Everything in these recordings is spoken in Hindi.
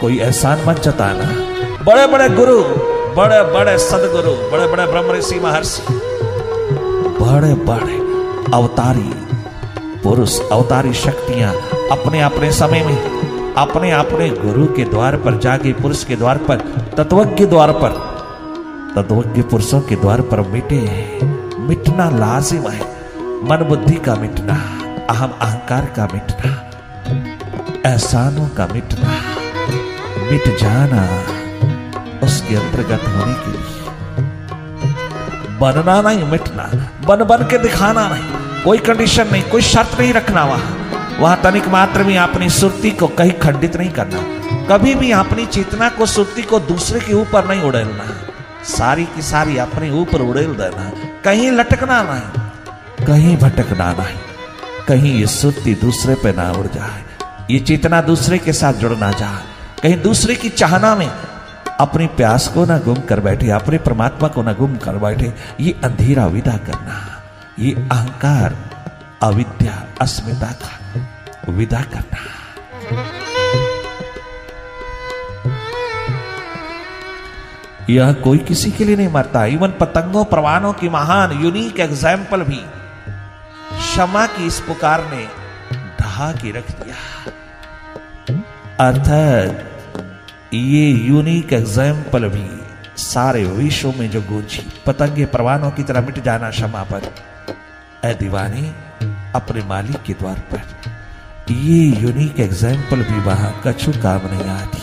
कोई एहसान मत जताना। बड़े बड़े गुरु, बड़े बड़े सदगुरु, बड़े बड़े ब्रह्म ऋषि महर्षि, बड़े बड़े अवतारी पुरुष, अवतारी शक्तियां अपने अपने समय में अपने अपने गुरु के द्वार पर जाके, पुरुष के द्वार पर, तत्वज्ञ द्वार पर, तत्वज्ञ पुरुषों के द्वार पर मिटे। मिटना लाजिम है, मन बुद्धि का मिटना, अहम अहंकार का मिटना, एहसानों का मिटना, मिट जाना उसके अंतर्गत होने के लिए। बनना नहीं, मिटना, बन बन के दिखाना नहीं, कोई कंडीशन नहीं, कोई शर्त नहीं रखना। वहां तनिक मात्र भी अपनी सुरती को कहीं खंडित नहीं करना, कभी भी अपनी चेतना को, सुरती को दूसरे के ऊपर नहीं उड़ेलना, सारी की सारी अपने ऊपर उड़ेल देना। कहीं लटकना नहीं, कहीं भटकना नहीं, कहीं ये सुरती दूसरे पे ना उड़ जाए, ये चेतना दूसरे के साथ जुड़ ना जाए, कहीं दूसरे की चाहना में अपनी प्यास को ना गुम कर बैठे, अपने परमात्मा को ना गुम कर बैठे। ये अंधेरा विदा करना, ये अहंकार, अविद्या, अस्मिता का विदा करना। यह कोई किसी के लिए नहीं मरता। इवन पतंगों परवानों की महान यूनिक एग्जाम्पल भी क्षमा की इस पुकार ने ढहा के रख दिया। अर्थात ये यूनिक एग्जाम्पल भी सारे विश्व में जो गूंजी, पतंगे परवानों की तरह मिट जाना क्षमा पर। ऐ दीवानी, अपने मालिक के द्वार पर ये यूनिक एग्जाम्पल भी वहां कछु काम नहीं आती।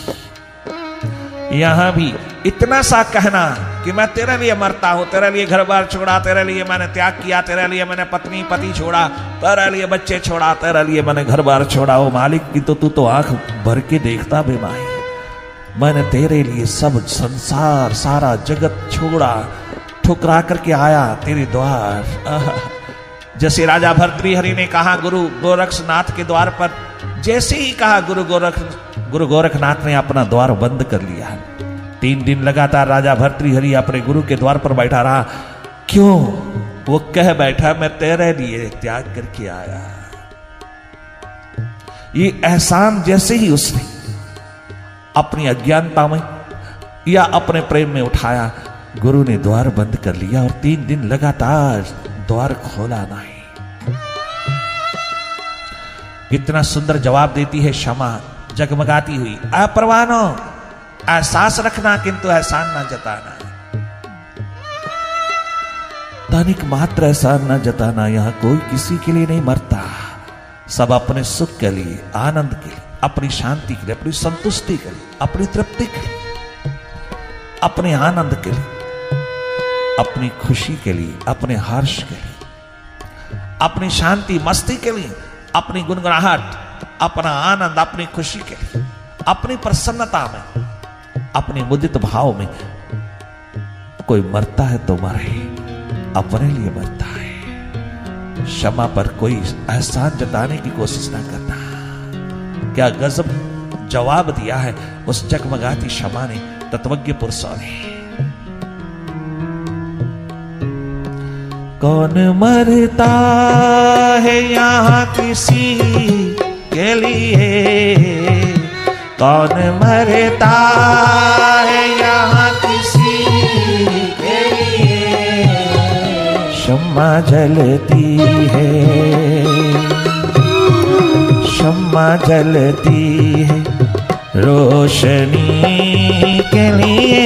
यहां भी इतना सा कहना कि मैं तेरे लिए मरता हूं, तेरे लिए घर बार छोड़ा, तेरे लिए मैंने त्याग किया, तेरे लिए मैंने पत्नी पति छोड़ा, तेरे लिए बच्चे छोड़ा, तेरे लिए मैंने घर बार छोड़ा। ओ मालिक की तो तू तो आंख भर के देखता बेमाई, मैंने तेरे लिए सब संसार, सारा जगत छोड़ा, ठुकरा करके आया तेरे द्वार। जैसे राजा भर्तृहरि ने कहा गुरु गोरक्षनाथ के द्वार पर, जैसे ही कहा गुरु गोरखनाथ ने अपना द्वार बंद कर लिया। 3 दिन लगातार राजा भर्तृहरि अपने गुरु के द्वार पर बैठा रहा। क्यों? वो कह बैठा मैं तेरे लिए त्याग करके आया। ये एहसान जैसे ही उसने अपनी अज्ञानता में या अपने प्रेम में उठाया, गुरु ने द्वार बंद कर लिया और 3 दिन लगातार द्वार खोला नहीं। कितना सुंदर जवाब देती है क्षमा जगमगाती हुई। अपरवानो, एहसास रखना किंतु एहसान न जताना, तनिक मात्र एहसान न जताना। यहां कोई किसी के लिए नहीं मरता, सब अपने सुख के लिए, आनंद के लिए, अपनी शांति के लिए, अपनी संतुष्टि के लिए, अपनी तृप्ति के लिए, अपने आनंद के लिए, अपनी खुशी के लिए, अपने हर्ष के लिए, अपनी शांति मस्ती के लिए, अपनी गुनगुनाहट, अपना आनंद, अपनी खुशी के लिए, अपनी प्रसन्नता में, अपनी मुदित भाव में। कोई मरता है तो मरे, अपने लिए मरता है। क्षमा पर कोई एहसान जताने की कोशिश ना करना। क्या गजब जवाब दिया है उस जगमगाती क्षमा ने, तत्वज्ञ पुरुषों ने। कौन मरता है यहाँ किसी के लिए, कौन मरता है यहाँ किसी के लिए। शम्मा जलती है, शम्मा जलती है रोशनी के लिए।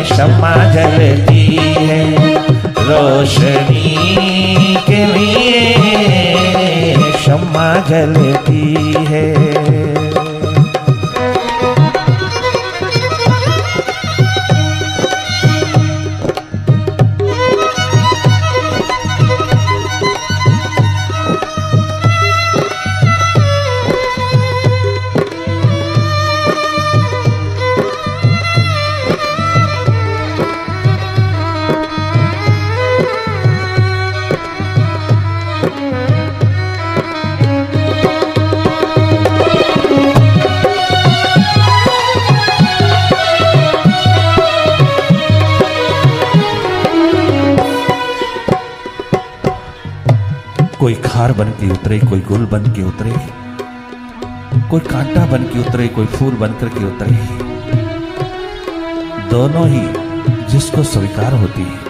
शम्मा जलती है रोशनी के लिए। शम्मा जलती है। कोई खार बन के उतरे, कोई गुल बन के उतरे, कोई कांटा बन के उतरे, कोई फूल बनकर के उतरे, दोनों ही जिसको स्वीकार होती है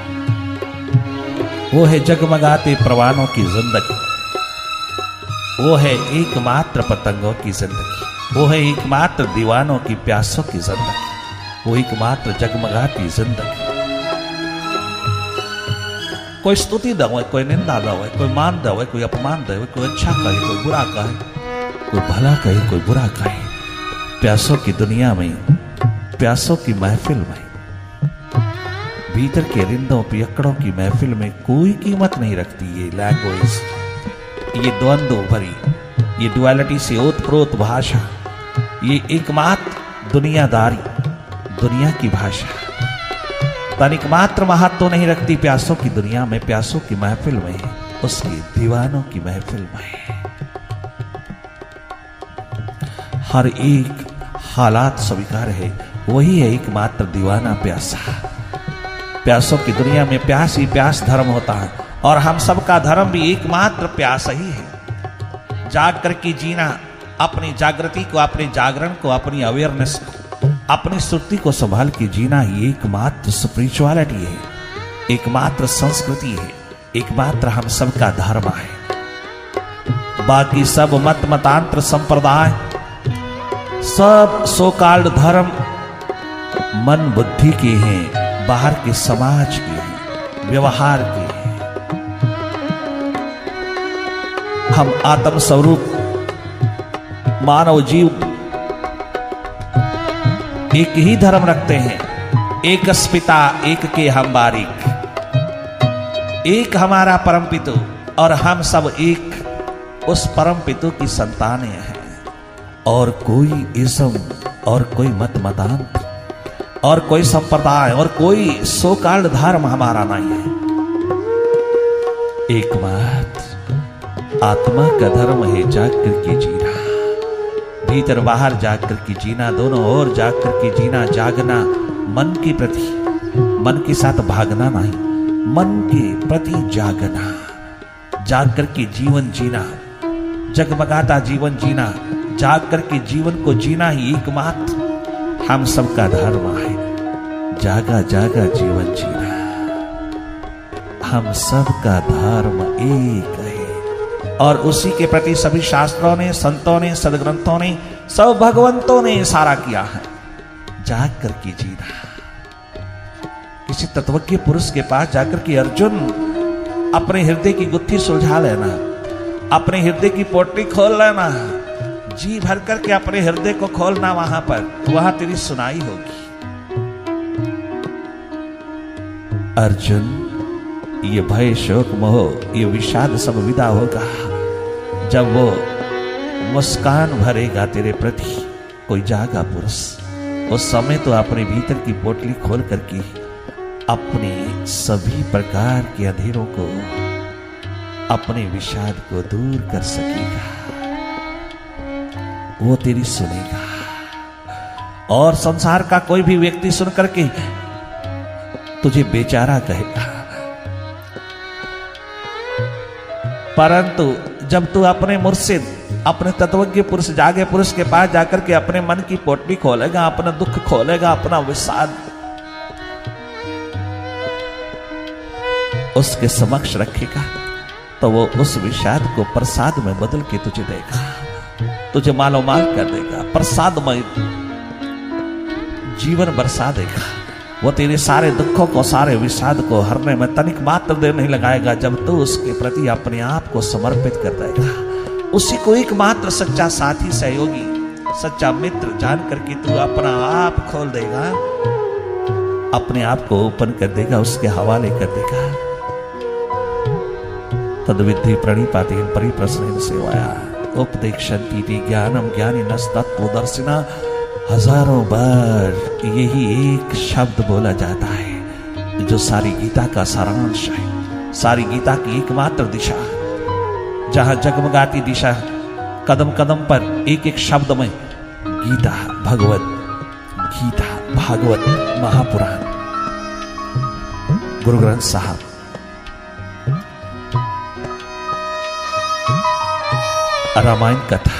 वो है जगमगाते परवानों की जिंदगी, वो है एकमात्र पतंगों की जिंदगी, वो है एकमात्र दीवानों की प्यासों की जिंदगी, वो एकमात्र जगमगाती जिंदगी। कोई स्तुति न हो, कोई निंदा न हो, कोई मान न हो, कोई अपमान न हो, कोई अच्छा कहे, कोई बुरा कहे, कोई भला कहे, कोई बुरा कहे। प्यासों की दुनिया में, प्यासों की महफिल में, भीतर के रिंदों पियक्कड़ों की महफिल में कोई कीमत नहीं रखती ये लैंग्वेज, ये द्वंद्व भरी, ये डुअलिटी से ओतप्रोत भाषा, ये एकमात्र दुनियादारी, दुनिया की भाषा तनिक मात्र महत्व नहीं रखती प्यासों की दुनिया में, प्यासों की महफिल में, उसकी दीवानों की महफिल में। हर एक हालात स्वीकार है, वही है एकमात्र दीवाना प्यासा। प्यासों की दुनिया में प्यास ही प्यास धर्म होता है, और हम सबका धर्म भी एकमात्र प्यास ही है। जाग करके जीना, अपनी जागृति को, अपने जागरण को, अपनी अवेयरनेस को, अपनी सुरती को संभाल के जीना ही एकमात्र स्पिरिचुअलिटी है, एकमात्र संस्कृति है, एकमात्र हम सबका धर्म है। बाकी सब मत मतांतर संप्रदाय, सब सो कॉल्ड धर्म मन बुद्धि के हैं, बाहर के समाज के हैं, व्यवहार के हैं। हम आत्म स्वरूप मानव जीव एक ही धर्म रखते हैं, एक पिता एक के हम बारीक, एक हमारा परम पितु, और हम सब एक उस परम पितु की संतानें हैं। और कोई इस्म, और कोई मत मतांतर, और कोई संप्रदाय, और कोई सो कॉल्ड धर्म हमारा नहीं है। एकमात्र आत्मा का धर्म है जाग करके जीना, भीतर बाहर जाग करके जीना, दोनों ओर जाग करके जीना, जागना, मन के प्रति, मन के साथ भागना नहीं, मन के प्रति जागना, जाग करके जीवन जीना, जगमगाता जीवन जीना, जाग करके जीवन को जीना ही एकमात्र हम सबका धर्म है। जागा जागा जीवन जीना, हम सबका धर्म एक है, और उसी के प्रति सभी शास्त्रों ने, संतों ने, सदग्रंथों ने, सब भगवंतों ने इशारा किया है। जाग करके जीना। किसी तत्वज्ञ पुरुष के पास जाकर के अर्जुन अपने हृदय की गुत्थी सुलझा लेना, अपने हृदय की पोटली खोल लेना, जी भर करके अपने हृदय को खोलना, वहां पर, वहां तेरी सुनाई होगी। अर्जुन, ये भय, शोक, मोह, ये विषाद सब विदा होगा जब वो मुस्कान भरेगा तेरे प्रति कोई जागा पुरुष। उस समय तो अपने भीतर की पोटली खोल करके अपने सभी प्रकार के अंधेरों को, अपने विषाद को दूर कर सकेगा। वो तेरी सुनेगा, और संसार का कोई भी व्यक्ति सुन करके तुझे बेचारा कहेगा, परंतु जब तू अपने मुर्शिद, अपने तत्वज्ञ पुरुष, जागे पुरुष के पास जाकर के अपने मन की पोटली खोलेगा, अपना दुख खोलेगा, अपना विषाद उसके समक्ष रखेगा, तो वो उस विषाद को प्रसाद में बदल के तुझे देगा, तुझे मालो माल कर देगा, प्रसादमय जीवन बरसा देगा। वो तेरे सारे दुखों को, सारे विषाद को हरने में तनिक मात्र देर नहीं लगाएगा, जब तू उसके प्रति अपने आप को समर्पित कर देगा। उसी को एकमात्र सच्चा साथी, सहयोगी, सच्चा मित्र जान करके तू अपना आप खोल देगा, अपने आप को ओपन कर देगा, उसके हवाले कर देगा। तद्विद्धि प्रणिपातेन परिप्रश्नेन सेवाया उपदेक्षन्ति ते ज्ञानम ज्ञानिनस्तत्त्वदर्शिनः। हजारों बार यही एक शब्द बोला जाता है जो सारी गीता का सारांश है, सारी गीता की एकमात्र दिशा, जहां जगमगाती दिशा, कदम कदम पर एक एक शब्द में गीता, भगवत गीता, भागवत, महापुराण, गुरु ग्रंथ साहब, रामायण कथा,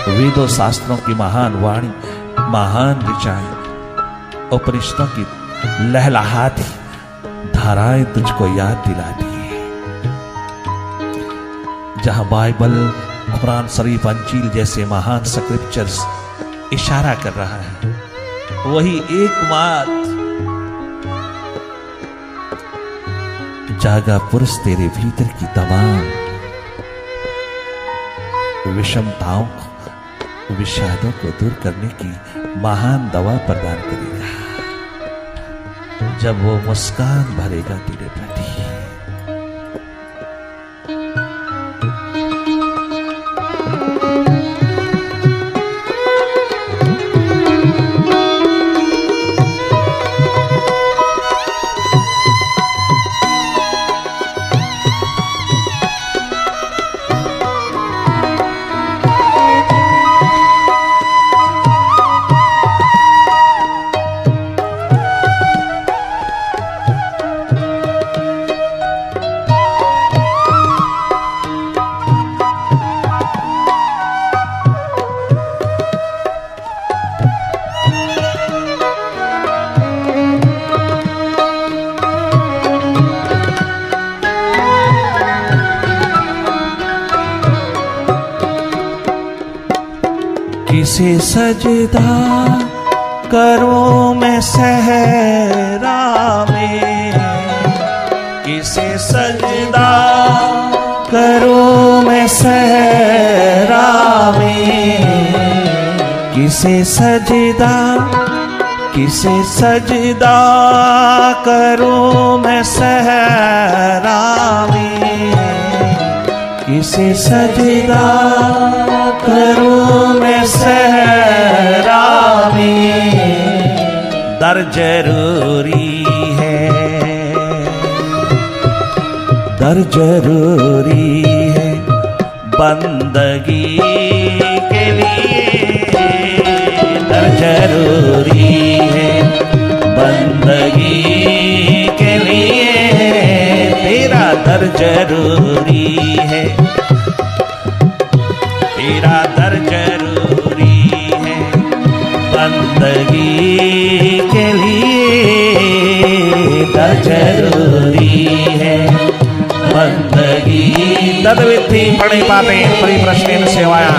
वेदों शास्त्रों की महान वाणी, महान ऋचाएं, उपनिषदों की लहलहाती धाराएं तुझको याद दिलाती है। जहां बाइबल, कुरान शरीफ, अंजील जैसे महान स्क्रिप्चर्स इशारा कर रहा है, वही एकमात्र जागा पुरुष तेरे भीतर की तमाम विषमताओं को, विषादों को दूर करने की महान दवा प्रदान करेगा जब वो मुस्कान भरेगा तेरे प्रति। किसे सजदा करूं मैं सहरा में, किसे सजदा करूं मैं सहरा में, किसे सजदा करूं मैं सहरा में, किसे सजदा करूं मैं सहरा में। दर जरूरी है, दर जरूरी है बंदगी के लिए, दर जरूरी है बंदगी के लिए, तेरा दर जरूरी है, तेरा दर जरूरी है बंदगी के लिए, दर जरूरी है बंदगी। तद्विद्धि प्रणिपाते परिप्रश्नेन सेवाया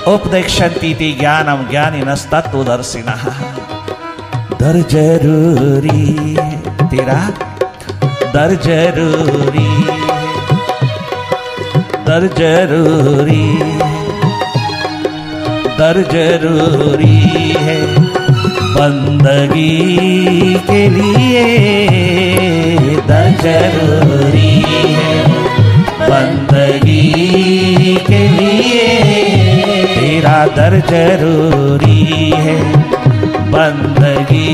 उपदेक्षन्तीति ज्ञानम ज्ञानिनस्तत्त्वदर्शिनः। दर जरूरी है, तेरा दर जरूरी है, दर जरूरी है, दर जरूरी है बंदगी के लिए, दर जरूरी है बंदगी के लिए, तेरा दर जरूरी है बंदगी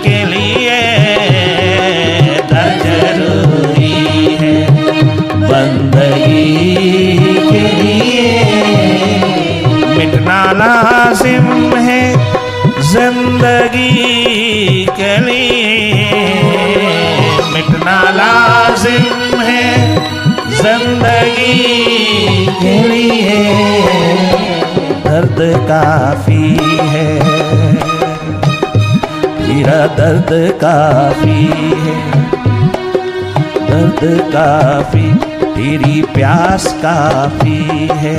के लिए, दर जरूरी है बंदगी के लिए। मिटना लाजिम है जिंदगी के लिए, मिटना लाजिम है जिंदगी के लिए, दर्द काफी है तेरा दर्द काफी है, दर्द काफी तेरी प्यास काफी है।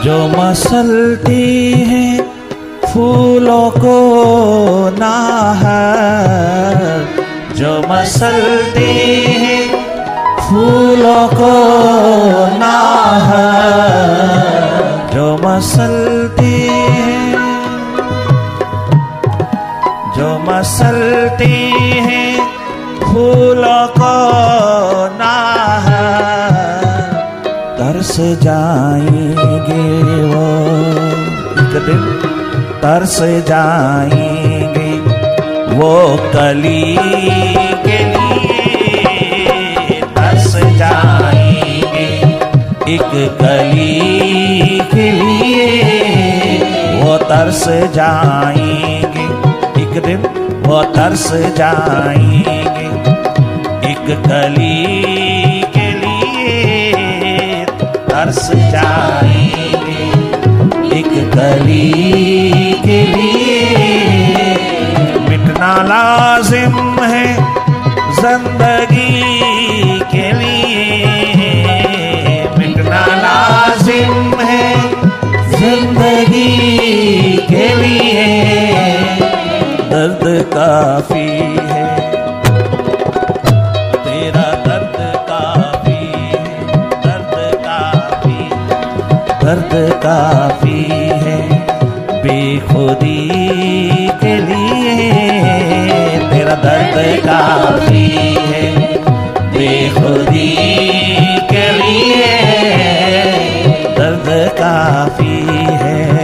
जो मसलती है फूलों को ना है जो मसलते हैं, फूलों को ना है जो मसलते हैं, जो मसलते हैं फूलों को ना है, तरस जाएंगे वो एक दिन, तरस जाएंगे वो कली के लिए, तरस जाएंगे एक कली के लिए, वो तरस जाएंगे एक दिन, वो तरस जाएंगे एक कली के लिए, तरस जाएंगे एक कली के लिए। मिटना लाजिम है जिंदगी के लिए, मिटना लाजिम है जिंदगी के लिए, दर्द काफी है तेरा, दर्द काफी है, दर्द काफी, दर्द काफी है बेखुदी के लिए, तेरा दर्द काफी है बेखुदी के लिए, दर्द काफी है।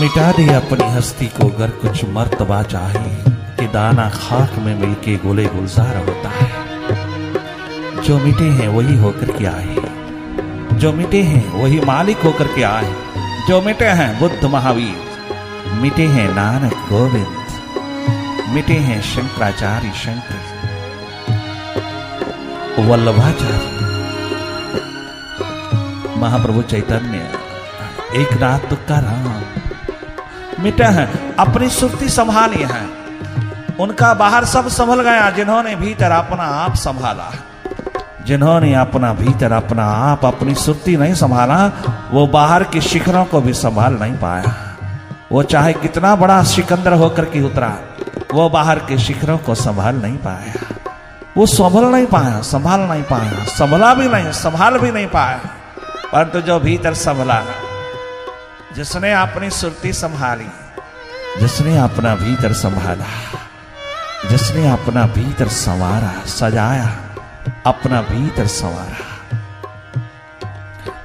मिटा दे अपनी हस्ती को अगर कुछ मर्तबा चाहे, कि दाना खाक में मिलके गुले गुलजार होता है। जो मिटे हैं वही होकर के आए, जो मिटे हैं वही मालिक होकर के आए, जो मिटे हैं बुद्ध महावीर, मिटे हैं नानक गोविंद, मिटे हैं शंकराचार्य शंकर, वल्लभाचार्य, महाप्रभु चैतन्य, एक नाथ तुकाराम, मिटे हैं। अपनी सुर्ती संभाली है, उनका बाहर सब संभल गया जिन्होंने भीतर अपना आप संभाला, जिन्होंने अपना भीतर अपना आप अपनी सुर्ती नहीं संभाला, वो बाहर के शिखरों को भी संभाल नहीं पाया। वो चाहे कितना बड़ा सिकंदर होकर के उतरा, वो बाहर के शिखरों को संभाल नहीं पाया, वो संभल नहीं पाया, संभाल नहीं पाया, संभला भी नहीं, संभाल भी नहीं पाया। परंतु जो भीतर संभला, जिसने अपनी सुरती संभाली, जिसने अपना भीतर संभाला, जिसने अपना भीतर संवारा, सजाया, अपना भीतर संवारा,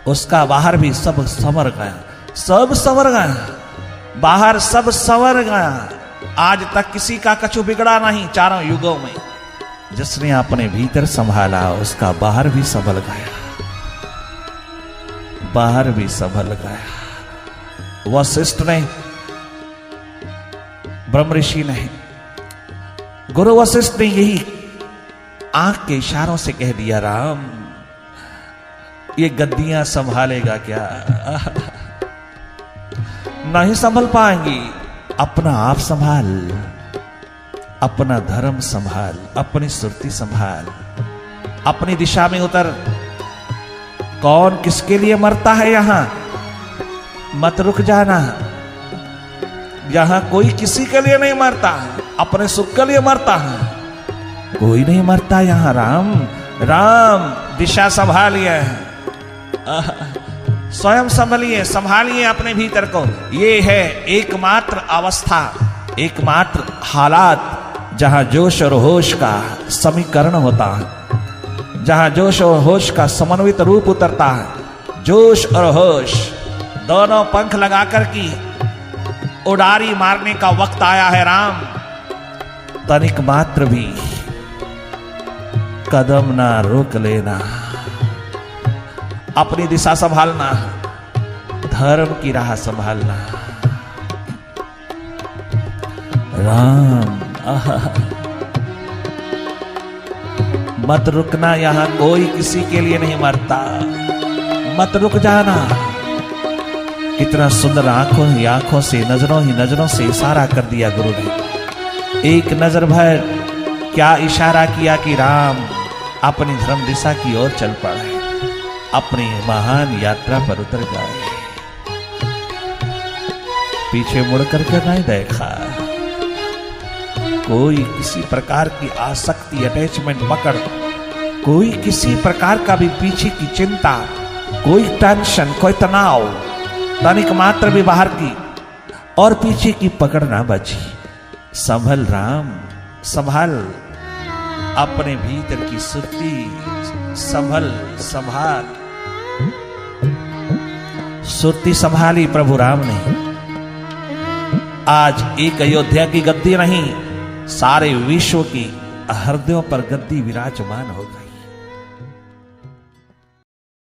उसका बाहर भी सब संवर गया, सब संवर गया, बाहर सब संवर गया। आज तक किसी का कछु बिगड़ा नहीं चारों युगों में। जिसने अपने भीतर संभाला उसका बाहर भी संभल गया, बाहर भी संभल गया। वशिष्ठ ने, ब्रह्म ऋषि ने, गुरु वशिष्ठ ने यही आंख के इशारों से कह दिया, राम ये गद्दियां संभालेगा क्या? नहीं संभल पाएंगी। अपना आप संभाल, अपना धर्म संभाल, अपनी सुरती संभाल, अपनी दिशा में उतर। कौन किसके लिए मरता है यहां? मत रुक जाना। यहां कोई किसी के लिए नहीं मरता है, अपने सुख के लिए मरता है। कोई नहीं मरता यहां। राम राम दिशा संभालिए, स्वयं संभलिए, संभालिए अपने भीतर को। ये है एकमात्र अवस्था, एकमात्र हालात जहां जोश और होश का समीकरण होता है, जहां जोश और होश का समन्वित रूप उतरता है, जोश और होश दोनों पंख लगाकर की उड़ारी मारने का वक्त आया है राम। तनिक मात्र भी कदम ना रोक लेना, अपनी दिशा संभालना, धर्म की राह संभालना। राम मत रुकना, यहां कोई किसी के लिए नहीं मरता, मत रुक जाना। कितना सुंदर आंखों ही आंखों से, नजरों ही नजरों से इशारा कर दिया गुरु ने। एक नजर भर क्या इशारा किया कि राम अपनी धर्म दिशा की ओर चल पड़े, अपनी महान यात्रा पर उतर जाए। पीछे मुड़ करके नहीं देखा, कोई किसी प्रकार की आसक्ति, अटैचमेंट, पकड़, कोई किसी प्रकार का भी पीछे की चिंता, कोई टेंशन, कोई तनाव, तनिक मात्र भी बाहर की और पीछे की पकड़ ना बची। संभल राम, संभाल अपने भीतर की सुर्ती, संभल, संभाल। सुर्ती संभाली प्रभु राम ने। आज एक अयोध्या की गद्दी नहीं, सारे विश्व की हृदयों पर गद्दी विराजमान हो गई।